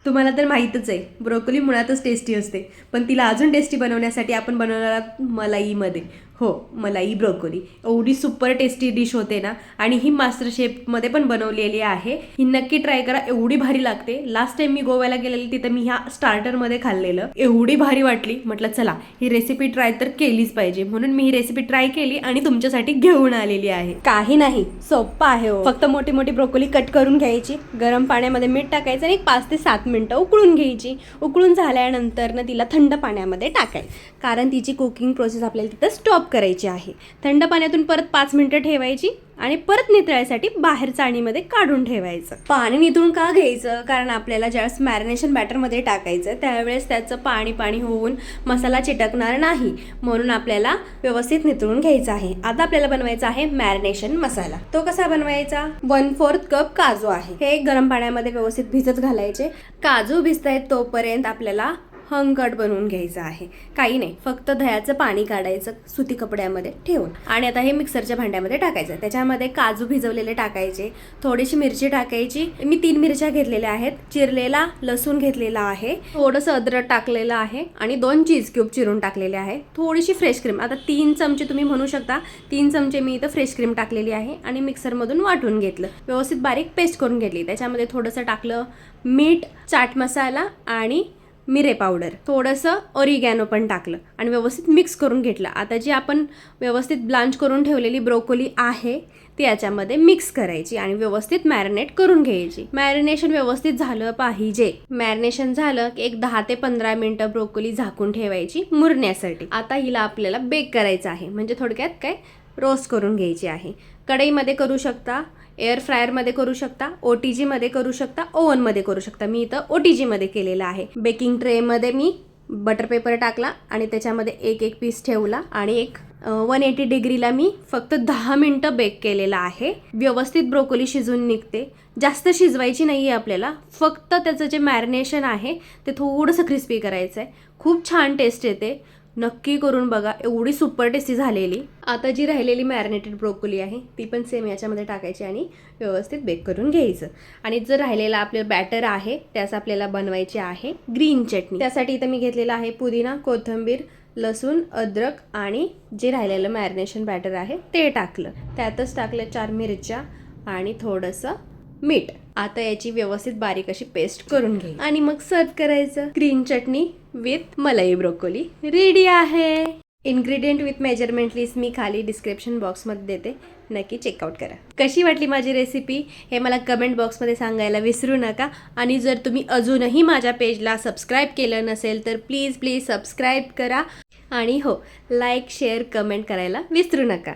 तुम्हाला तर माहीतच आहे, ब्रोकोली मुळातच टेस्टी असते, पण तिला अजून टेस्टी बनवण्यासाठी आपण बनवणार आहोत मलाईमध्ये. हो, मलाई ब्रोकोली एवढी सुपर टेस्टी डिश होते ना. आणि ही मास्टर शेफमध्ये पण बनवलेली आहे. ही नक्की ट्राय करा, एवढी भारी लागते. लास्ट टाइम मी गोव्याला गेलेली तिथं मी ह्या स्टार्टरमध्ये खाल्लेलं, एवढी भारी वाटली. म्हटलं चला ही रेसिपी ट्राय तर केलीच पाहिजे, म्हणून मी ही रेसिपी ट्राय केली आणि तुमच्यासाठी घेऊन आलेली आहे. काही नाही, सोप्पा आहे हो. फक्त मोठी मोठी ब्रोकोली कट करून घ्यायची, गरम पाण्यामध्ये मीठ टाकायचं आणि 5 ते 7 मिनिटं उकळून घ्यायची. उकळून झाल्यानंतर ना तिला थंड पाण्यामध्ये टाकायचं, कारण तिची कुकिंग प्रोसेस आपल्याला तिथं स्टॉप करायची आहे. थंड पाण्यातून परत 5 मिनिटं ठेवायची आणि परत नितळायसाठी बाहेर चाळणीमध्ये काढून ठेवायचं. पाणी नितळून का घ्यायचं? कारण आपल्याला ज्यावेळेस मॅरिनेशन बॅटरमध्ये टाकायचं त्यावेळेस त्याचं पाणी पाणी होऊन मसाला चिटकणार नाही, म्हणून आपल्याला व्यवस्थित नितळून घ्यायचं आहे. आता आपल्याला बनवायचा आहे मॅरिनेशन मसाला. तो कसा बनवायचा? 1/4 कप काजू आहे, हे गरम पाण्यामध्ये व्यवस्थित भिजत घालायचे. काजू भिजतायत तोपर्यंत आपल्याला हंकट बनवून घ्यायचं आहे. काही नाही, फक्त दह्याचं पाणी काढायचं सुती कपड्यामध्ये ठेवून आणि आता हे मिक्सरच्या भांड्यामध्ये टाकायचं. त्याच्यामध्ये काजू भिजवलेले टाकायचे, थोडीशी मिरची टाकायची. मी 3 मिरच्या घेतलेल्या आहेत, चिरलेला लसूण घेतलेला आहे, थोडंसं अद्रक टाकलेलं आहे आणि 2 चीज क्यूब चिरून टाकलेले आहे. थोडीशी फ्रेश क्रीम, आता 3 चमचे तुम्ही म्हणू शकता, 3 चमचे मी इथं फ्रेश क्रीम टाकलेली आहे आणि मिक्सरमधून वाटून घेतलं, व्यवस्थित बारीक पेस्ट करून घेतली. त्याच्यामध्ये थोडंसं टाकलं मीठ, चाट मसाला आणि मिरे पावडर, थोडंसं ओरिगॅनो पण टाकलं आणि व्यवस्थित मिक्स करून घेतलं. आता जी आपण व्यवस्थित ब्लांच करून ठेवलेली ब्रोकोली आहे ती याच्यामध्ये मिक्स करायची आणि व्यवस्थित मॅरिनेट करून घ्यायची. मॅरिनेशन व्यवस्थित झालं पाहिजे. मॅरिनेशन झालं की एक 10 ते 15 मिनिटं ब्रोकोली झाकून ठेवायची मुरण्यासाठी. आता हिला आपल्याला बेक करायचं आहे, म्हणजे थोडक्यात काय रोस्ट करून घ्यायची आहे. कढईमध्ये करू शकता, एअर फ्रायरमध्ये करू शकता, OTGमध्ये करू शकता, ओव्हनमध्ये करू शकता. मी इथं OTGमध्ये केलेलं आहे. बेकिंग ट्रेमध्ये मी बटर पेपर टाकला आणि त्याच्यामध्ये एक पीस ठेवला आणि 180 डिग्रीला मी फक्त 10 मिनिटं बेक केलेला आहे. व्यवस्थित ब्रोकोली शिजून निघते, जास्त शिजवायची नाही आहे आपल्याला, फक्त त्याचं जे मॅरिनेशन आहे ते थोडंसं क्रिस्पी करायचं आहे. खूप छान टेस्ट येते, नक्की करून बघा, एवढी सुपर टेस्टी झालेली. आता जी राहिलेली मॅरिनेटेड ब्रोकोली आहे ती पण सेम याच्यामध्ये टाकायची आणि व्यवस्थित बेक करून घ्यायचं. आणि जर राहिलेला आपलं बॅटर आहे त्याचं आपल्याला बनवायचे आहे ग्रीन चटणी. त्यासाठी इथं मी घेतलेला आहे पुदिना, कोथिंबीर, लसूण, अद्रक आणि जे राहिलेलं मॅरिनेशन बॅटर आहे ते टाकलं. त्यातच टाकलं 4 मिरच्या आणि थोडंसं मीठ. आता याची व्यवस्थित बारीक अशी पेस्ट करून घे आणि मग सर्व करायचं. ग्रीन चटणी विथ मलाई ब्रोकोली रेडी आहे. इन्ग्रेडियंट विथ मेजरमेंट लिस्ट मी खाली डिस्क्रिप्शन बॉक्समध्ये देते, नक्की चेकआउट करा. कशी वाटली माझी रेसिपी हे मला कमेंट बॉक्समध्ये सांगायला विसरू नका. आणि जर तुम्ही अजूनही माझ्या पेजला सबस्क्राईब केलं नसेल तर प्लीज सबस्क्राईब करा आणि हो, लाईक, शेअर, कमेंट करायला विसरू नका.